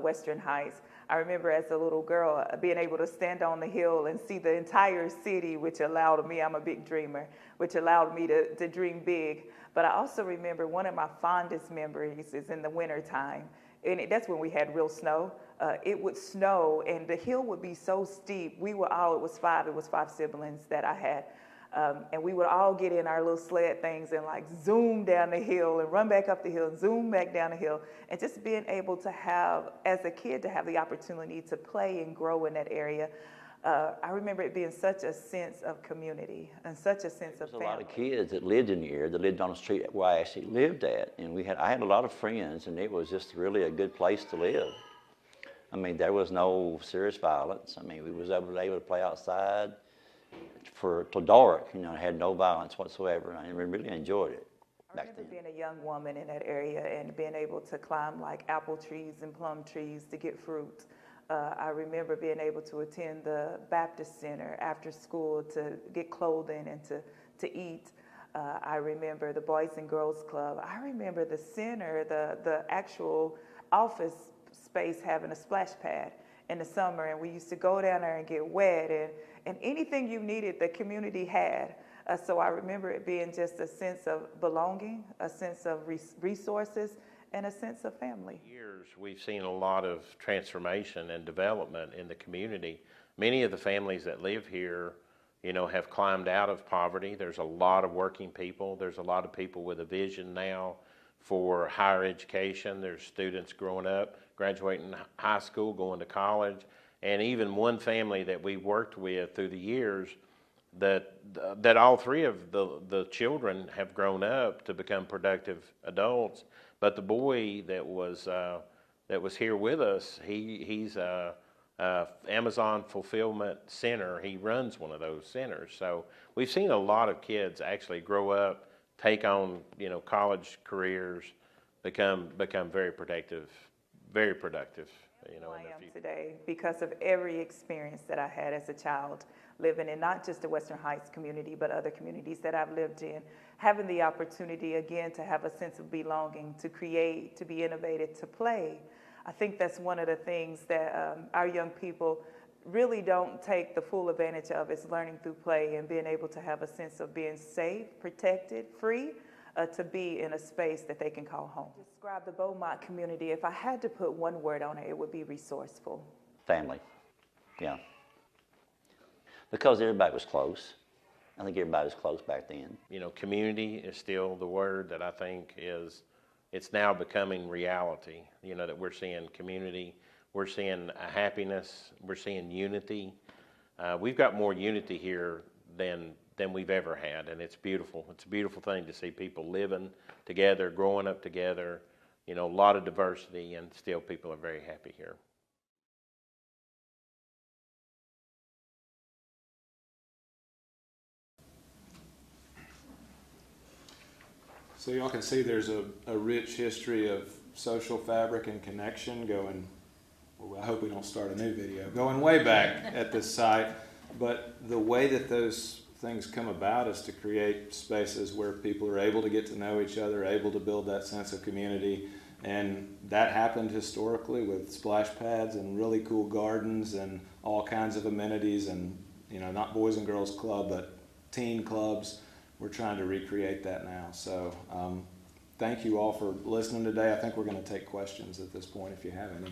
Western Heights. I remember as a little girl being able to stand on the hill and see the entire city, which allowed me, I'm a big dreamer, which allowed me to dream big. But I also remember one of my fondest memories is in the wintertime. And that's when we had real snow. It would snow and the hill would be so steep. It was five siblings that I had. And we would all get in our little sled things and like zoom down the hill and run back up the hill and zoom back down the hill. And just being able to have, as a kid, to have the opportunity to play and grow in that area. I remember it being such a sense of community and such a sense of family. There was a lot of kids that lived in the area, that lived on the street where I actually lived at. And I had a lot of friends, and it was just really a good place to live. I mean, there was no serious violence. I mean, we was able to play outside till dark, had no violence whatsoever. And I really enjoyed it back then. I remember being a young woman in that area and being able to climb like apple trees and plum trees to get fruit. I remember being able to attend the Baptist Center after school to get clothing and to eat. I remember the Boys and Girls Club. I remember the center, the actual office space having a splash pad in the summer, and we used to go down there and get wet, and anything you needed, the community had. So I remember it being just a sense of belonging, a sense of resources, and a sense of family. Years, we've seen a lot of transformation and development in the community. Many of the families that live here, have climbed out of poverty. There's a lot of working people. There's a lot of people with a vision now for higher education. There's students growing up, graduating high school, going to college. And even one family that we worked with through the years, that all three of the children have grown up to become productive adults. But the boy that was here with us, he's a Amazon Fulfillment Center. He runs one of those centers. So we've seen a lot of kids actually grow up, take on college careers, become very productive. In the I am future. today because of every experience that I had as a child, living in not just the Western Heights community, but other communities that I've lived in, having the opportunity again to have a sense of belonging, to create, to be innovative, to play. I think that's one of the things that our young people really don't take the full advantage of, is learning through play and being able to have a sense of being safe, protected, free, to be in a space that they can call home. Describe the Beaumont community. If I had to put one word on it, it would be resourceful. Family, yeah. Because everybody was close. I think everybody was close back then. Community is still the word that I think it's now becoming reality. That we're seeing community, we're seeing happiness, we're seeing unity. We've got more unity here than we've ever had, and it's beautiful. It's a beautiful thing to see people living together, growing up together, a lot of diversity, and still people are very happy here. So y'all can see there's a rich history of social fabric and connection going, well, I hope we don't start a new video, going way back at this site. But the way that those things come about is to create spaces where people are able to get to know each other, able to build that sense of community. And that happened historically with splash pads and really cool gardens and all kinds of amenities and, not Boys and Girls Club, but teen clubs. We're trying to recreate that now. So thank you all for listening today. I think we're going to take questions at this point if you have any.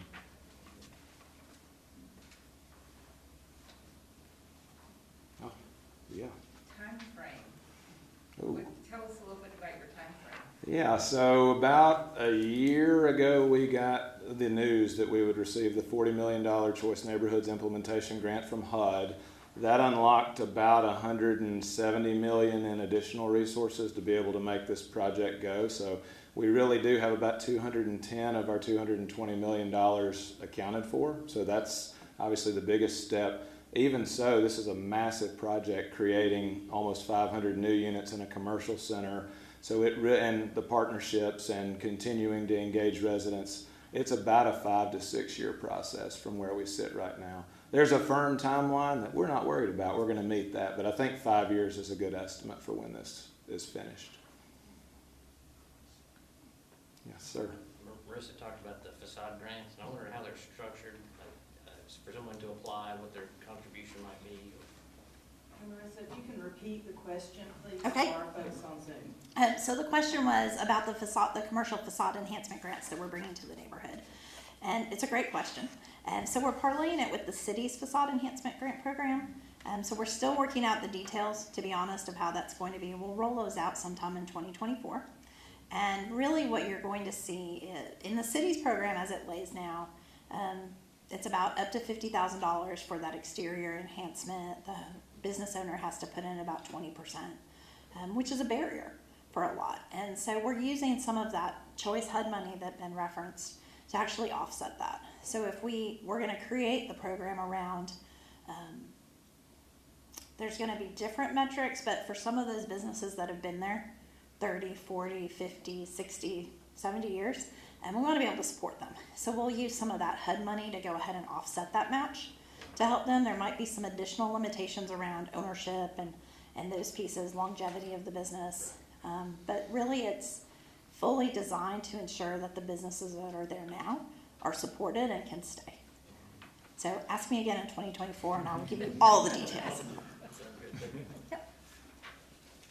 Oh, yeah. Time frame. Ooh. Tell us a little bit about your time frame. Yeah, so about a year ago we got the news that we would receive the $40 million Choice Neighborhoods Implementation Grant from HUD. That unlocked about $170 million in additional resources to be able to make this project go. So we really do have about 210 of our $220 million accounted for. So that's obviously the biggest step. Even so, this is a massive project, creating almost 500 new units in a commercial center. So and the partnerships and continuing to engage residents, it's about a 5 to 6 year process from where we sit right now. There's a firm timeline that we're not worried about. We're going to meet that, but I think 5 years is a good estimate for when this is finished. Yes, sir. Marissa talked about the facade grants, and I wonder how they're structured, for someone to apply, what their contribution might be. Marissa, if you can repeat the question, please, Okay. for our folks on Zoom. So the question was about the commercial facade enhancement grants that we're bringing to the neighborhood. And it's a great question. So we're parlaying it with the city's facade enhancement grant program. So we're still working out the details, to be honest, of how that's going to be. We'll roll those out sometime in 2024. And really what you're going to see in the city's program as it lays now, it's about up to $50,000 for that exterior enhancement. The business owner has to put in about 20%, which is a barrier for a lot. And so we're using some of that Choice HUD money that's been referenced to actually offset that. So if we're going to create the program around, there's going to be different metrics, but for some of those businesses that have been there 30, 40, 50, 60, 70 years, and we want to be able to support them. So we'll use some of that HUD money to go ahead and offset that match to help them. There might be some additional limitations around ownership and those pieces, longevity of the business. But really it's fully designed to ensure that the businesses that are there now are supported and can stay. So ask me again in 2024 and I will give you all the details. Yep.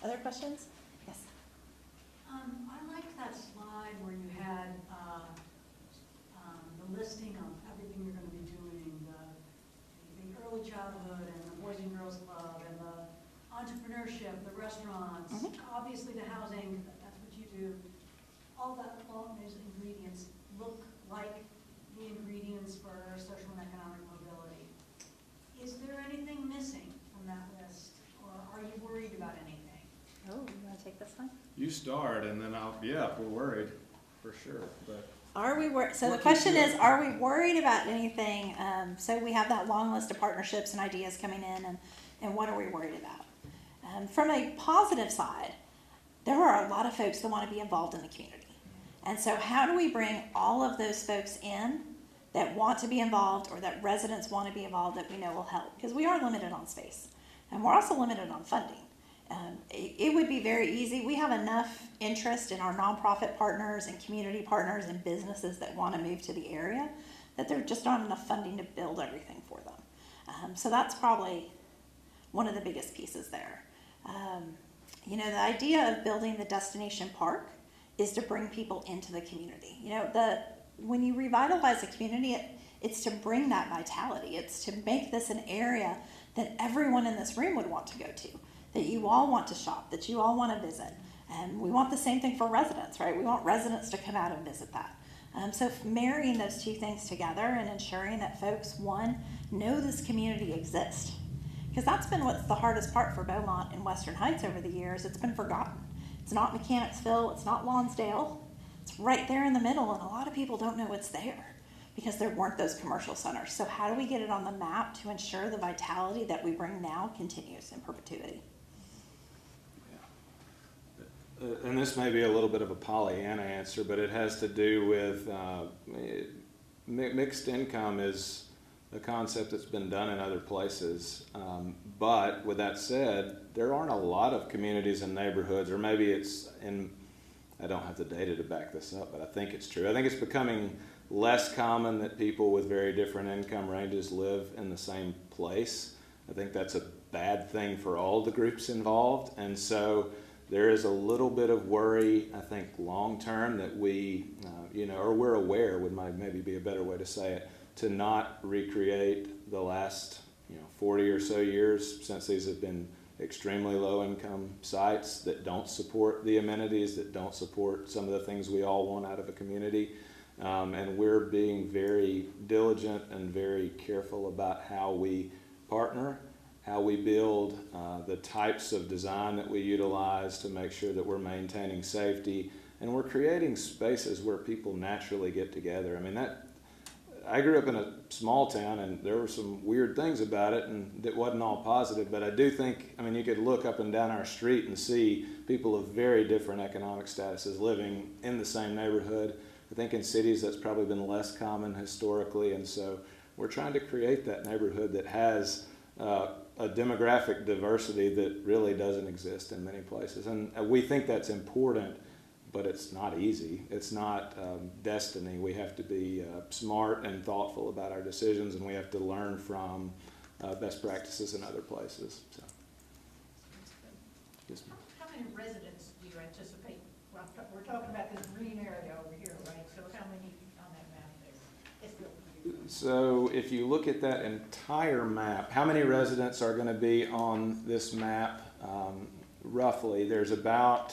Other questions? Yes. I liked that slide where you had the listing of everything you're going to be doing, the early childhood and the Boys and Girls Club and the entrepreneurship, the restaurants, obviously the housing, that's what you do. All those ingredients look like the ingredients for social and economic mobility. Is there anything missing from that list, or That's fine. You start, and then if we're worried, for sure, but. Are we worried? So the What question keeps you is, are we worried about anything? So we have that long list of partnerships and ideas coming in, and what are we worried about? From a positive side, there are a lot of folks that want to be involved in the community. And so how do we bring all of those folks in that want to be involved, or that residents want to be involved, that we know will help? Because we are limited on space, and we're also limited on funding. It would be very easy. We have enough interest in our nonprofit partners and community partners and businesses that want to move to the area that there just aren't enough funding to build everything for them. So that's probably one of the biggest pieces there. The idea of building the destination park is to bring people into the community. When you revitalize a community, it's to bring that vitality. It's to make this an area that everyone in this room would want to go to, that you all want to shop, that you all want to visit. And we want the same thing for residents, right? We want residents to come out and visit that. So marrying those two things together and ensuring that folks, one, know this community exists. Because that's been what's the hardest part for Beaumont and Western Heights over the years. It's been forgotten. It's not Mechanicsville, it's not Lonsdale. It's right there in the middle, and a lot of people don't know it's there because there weren't those commercial centers. So how do we get it on the map to ensure the vitality that we bring now continues in perpetuity? And this may be a little bit of a Pollyanna answer, but it has to do with mixed income is a concept that's been done in other places. But with that said, there aren't a lot of communities and neighborhoods, or maybe it's in, I don't have the data to back this up, but I think it's true. I think it's becoming less common that people with very different income ranges live in the same place. I think that's a bad thing for all the groups involved. And so there is a little bit of worry, I think, long term that we, or we're aware, would maybe be a better way to say it, to not recreate the last 40 or so years, since these have been extremely low income sites that don't support the amenities, that don't support some of the things we all want out of a community. And we're being very diligent and very careful about how we partner, how we build, the types of design that we utilize to make sure that we're maintaining safety, and we're creating spaces where people naturally get together. I grew up in a small town, and there were some weird things about it, and that wasn't all positive, but I do think, you could look up and down our street and see people of very different economic statuses living in the same neighborhood. I think in cities that's probably been less common historically, and so we're trying to create that neighborhood that has a demographic diversity that really doesn't exist in many places. And we think that's important, but it's not easy. It's not destiny. We have to be smart and thoughtful about our decisions, and we have to learn from best practices in other places. So. Yes, ma'am. How many residents do you anticipate? Well, we're talking about this green area over here, right? So how many on that map there? So if you look at that entire map, how many residents are going to be on this map? Roughly, there's about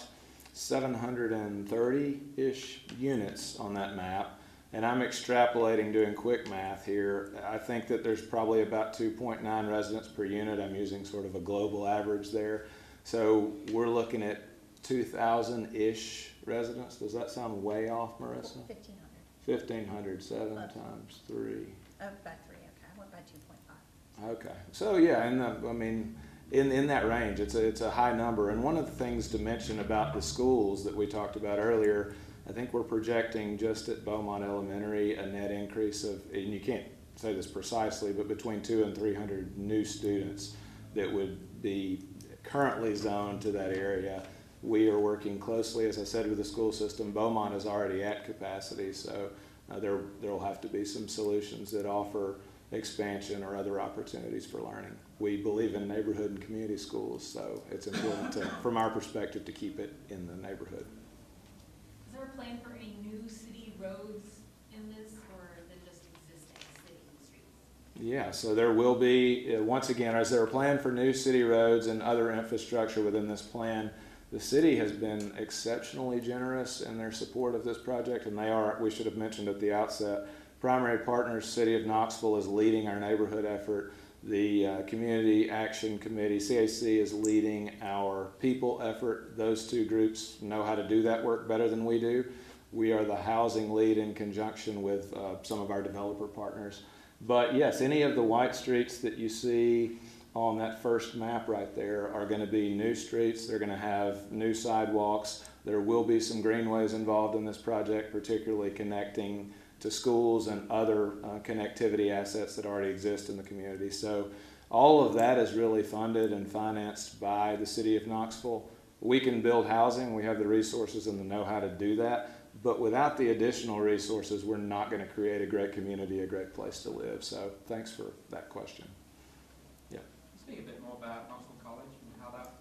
730-ish units on that map, and I'm extrapolating, doing quick math here. I think that there's probably about 2.9 residents per unit. I'm using sort of a global average there. So we're looking at 2,000-ish residents. Does that sound way off, Marissa? 1,500. 1,500, 7 times 3. About 3, okay. I went by 2.5. Okay. So yeah, in that range, it's a high number. And one of the things to mention about the schools that we talked about earlier, I think we're projecting just at Beaumont Elementary a net increase of, and you can't say this precisely, but between 200 and 300 new students that would be currently zoned to that area. We are working closely, as I said, with the school system. Beaumont is already at capacity, so there will have to be some solutions that offer expansion or other opportunities for learning. We believe in neighborhood and community schools, so it's important from our perspective to keep it in the neighborhood. Is there a plan for any new city roads in this, or are they just existing city streets? Yeah, so there will be, once again, is there a plan for new city roads and other infrastructure within this plan? The city has been exceptionally generous in their support of this project, and they are, we should have mentioned at the outset, primary partners, City of Knoxville is leading our neighborhood effort. The Community Action Committee, CAC, is leading our people effort. Those two groups know how to do that work better than we do. We are the housing lead in conjunction with some of our developer partners. But yes, any of the white streets that you see on that first map right there are going to be new streets. They're going to have new sidewalks. There will be some greenways involved in this project, particularly connecting to schools and other connectivity assets that already exist in the community. So all of that is really funded and financed by the city of Knoxville. We can build housing. We have the resources and the know-how to do that. But without the additional resources, we're not going to create a great community, a great place to live. So thanks for that question. Yeah. Speak a bit more about Knoxville College and how that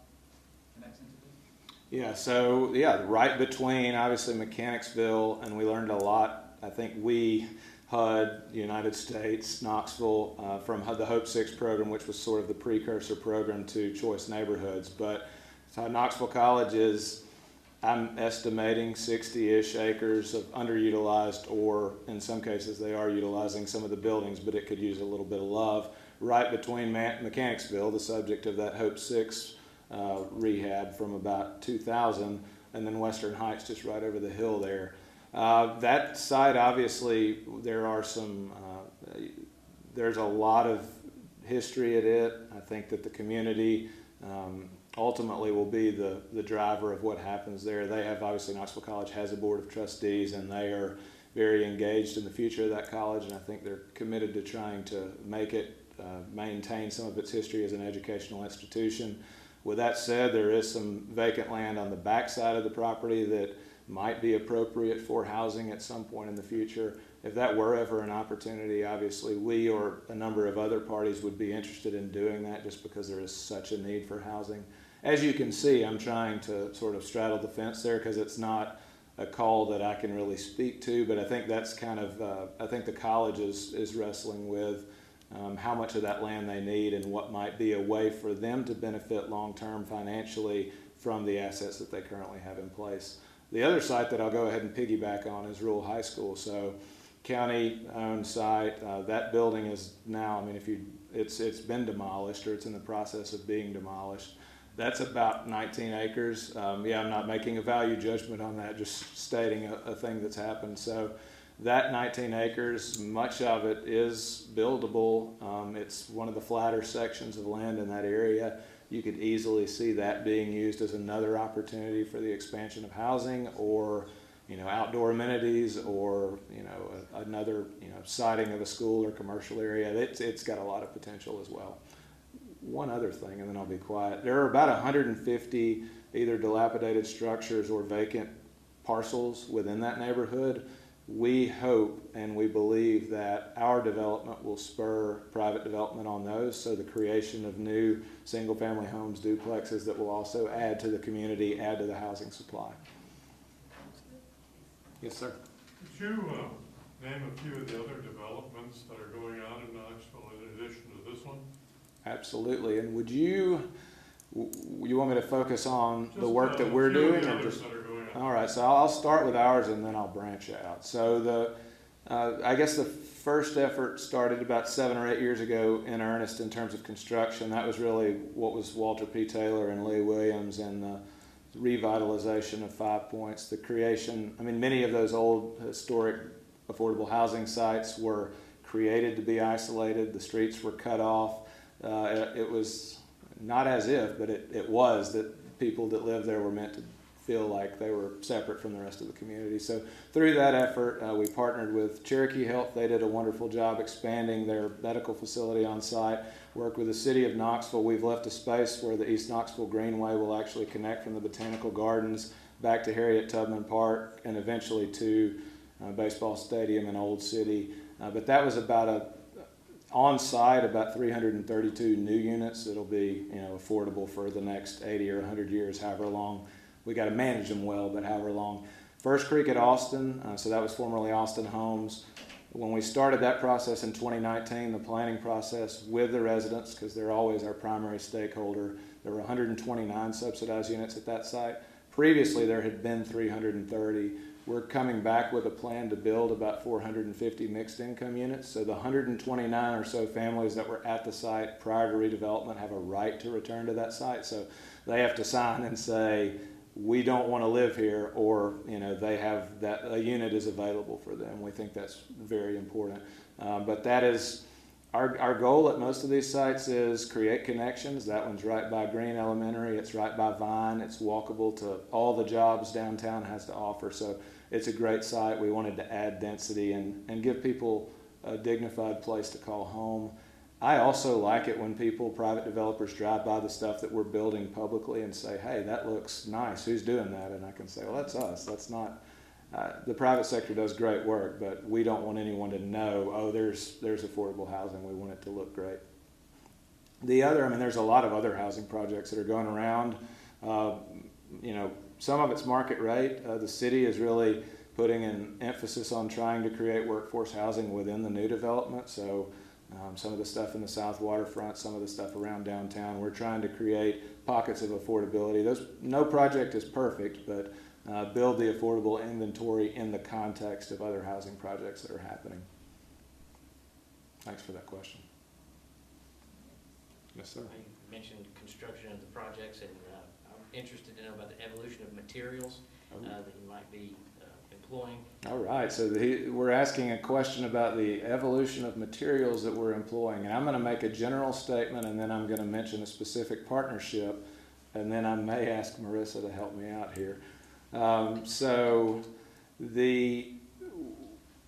connects into this. Yeah, so yeah, right between obviously Mechanicsville, and we learned a lot. I think we, HUD, United States, Knoxville, from the Hope 6 program, which was sort of the precursor program to Choice Neighborhoods. But Knoxville College is, I'm estimating 60-ish acres of underutilized, or in some cases they are utilizing some of the buildings, but it could use a little bit of love. Right between Mechanicsville, the subject of that Hope 6 rehab from about 2000, and then Western Heights just right over the hill there. That site, obviously, there's a lot of history at it. I think that the community ultimately will be the driver of what happens there. They have, obviously, Knoxville College has a board of trustees, and they are very engaged in the future of that college, and I think they're committed to trying to make it maintain some of its history as an educational institution. With that said, there is some vacant land on the back side of the property that might be appropriate for housing at some point in the future. If that were ever an opportunity, obviously we or a number of other parties would be interested in doing that, just because there is such a need for housing. As you can see, I'm trying to sort of straddle the fence there, because it's not a call that I can really speak to, but I think that's kind of, I think the college is wrestling with how much of that land they need and what might be a way for them to benefit long-term financially from the assets that they currently have in place. The other site that I'll go ahead and piggyback on is Rural High School. So county-owned site, that building is now, I mean, it's been demolished, or it's in the process of being demolished. That's about 19 acres. Yeah, I'm not making a value judgment on that, just stating a thing that's happened. So that 19 acres, much of it is buildable. It's one of the flatter sections of land in that area. You could easily see that being used as another opportunity for the expansion of housing, or outdoor amenities, or another siding of a school or commercial area. It's got a lot of potential as well. One other thing, and then I'll be quiet. There are about 150 either dilapidated structures or vacant parcels within that neighborhood. We hope and we believe that our development will spur private development on those, so the creation of new single-family homes, duplexes, that will also add to the community, add to the housing supply. Yes, sir. Could you name a few of the other developments that are going on in Knoxville in addition to this one? Absolutely. And would you want me to focus on Just the work that we're doing? The or others just, that are going on. all right, so I'll start with ours and then I'll branch out. So I guess the first effort started about 7 or 8 years ago in earnest in terms of construction. That was really what was Walter P. Taylor and Lee Williams, and the revitalization of 5 Points, the creation. I mean, many of those old historic affordable housing sites were created to be isolated. The streets were cut off. It was not as if, but it was that people that lived there were meant to feel like they were separate from the rest of the community. So through that effort, we partnered with Cherokee Health. They did a wonderful job expanding their medical facility on site. Worked with the city of Knoxville. We've left a space where the East Knoxville Greenway will actually connect from the Botanical Gardens back to Harriet Tubman Park and eventually to baseball stadium in Old City. But that was about on site about 332 new units. It'll be affordable for the next 80 or 100 years, however long. We got to manage them well, but however long. First Creek at Austin, so that was formerly Austin Homes. When we started that process in 2019, the planning process with the residents, because they're always our primary stakeholder, there were 129 subsidized units at that site. previously there had been 330. We're coming back with a plan to build about 450 mixed income units. So the 129 or so families that were at the site prior to redevelopment have a right to return to that site. So they have to sign and say, we don't want to live here, or they have that a unit is available for them. We think that's very important. But that is our goal at most of these sites is create connections. That one's right by Green Elementary. It's right by Vine. It's walkable to all the jobs downtown has to offer. So it's a great site. We wanted to add density and give people a dignified place to call home. I also like it when private developers drive by the stuff that we're building publicly and say, hey, that looks nice. Who's doing that? And I can say, well, that's us. That's not, the private sector does great work, but we don't want anyone to know, oh, there's affordable housing. We want it to look great. There's a lot of other housing projects that are going around. Some of it's market rate. The city is really putting an emphasis on trying to create workforce housing within the new development. So some of the stuff in the South Waterfront, some of the stuff around downtown, we're trying to create pockets of affordability. No project is perfect, but build the affordable inventory in the context of other housing projects that are happening. Thanks for that question. Yes, sir. You mentioned construction of the projects, and I'm interested to know about the evolution of materials that you might be employing. All right, so we're asking a question about the evolution of materials that we're employing, and I'm going to make a general statement, and then I'm going to mention a specific partnership, and then I may ask Marissa to help me out here.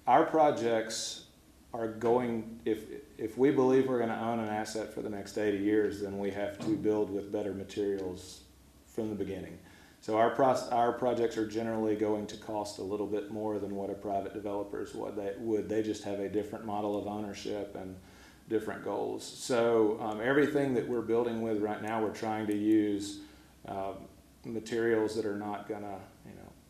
Our projects are going, if we believe we're going to own an asset for the next 80 years, then we have to build with better materials from the beginning. So our projects are generally going to cost a little bit more than what a private developer's would. They just have a different model of ownership and different goals. So everything that we're building with right now, we're trying to use materials that are not going to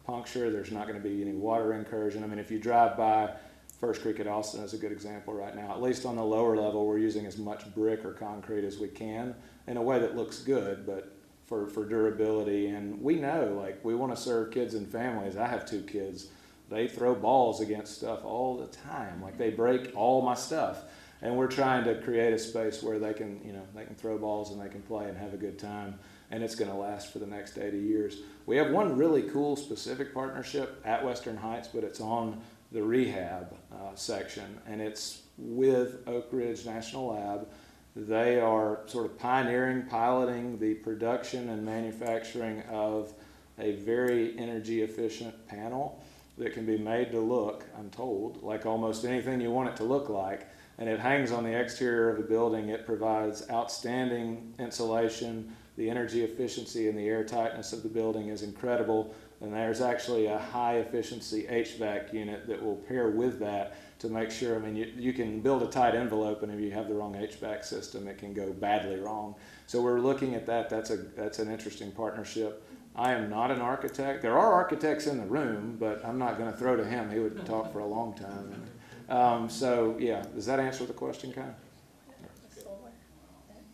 puncture. There's not going to be any water incursion. If you drive by First Creek at Austin is a good example right now. At least on the lower level, we're using as much brick or concrete as we can in a way that looks good, but for durability. And we know, we want to serve kids and families. I have 2 kids. They throw balls against stuff all the time. They break all my stuff. And we're trying to create a space where they can throw balls and they can play and have a good time. And it's going to last for the next 80 years. We have one really cool specific partnership at Western Heights, but it's on the rehab section, and it's with Oak Ridge National Lab. They are sort of piloting the production and manufacturing of a very energy efficient panel that can be made to look, I'm told, like almost anything you want it to look like. And it hangs on the exterior of a building. It provides outstanding insulation. The energy efficiency and the air tightness of the building is incredible. And there's actually a high efficiency HVAC unit that will pair with that to make sure, you can build a tight envelope, and if you have the wrong HVAC system, it can go badly wrong. So we're looking at that. That's an interesting partnership. I am not an architect. There are architects in the room, but I'm not going to throw to him. He would talk for a long time. So yeah, does that answer the question, kind of?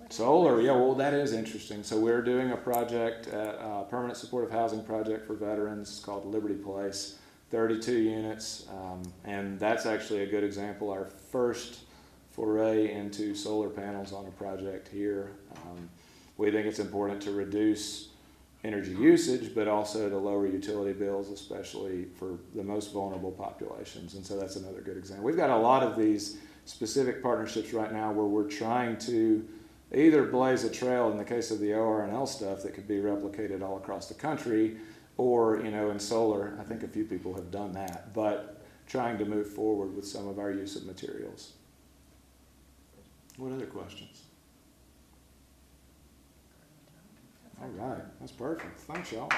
Solar, yeah, well, that is interesting. So we're doing a project, a permanent supportive housing project for veterans called Liberty Place, 32 units, and that's actually a good example. Our first foray into solar panels on a project here. We think it's important to reduce energy usage, but also to lower utility bills, especially for the most vulnerable populations. And so that's another good example. We've got a lot of these specific partnerships right now where we're trying to either blaze a trail in the case of the ORNL stuff that could be replicated all across the country, or, in solar, I think a few people have done that, but trying to move forward with some of our use of materials. What other questions? All right, that's perfect. Thanks, y'all.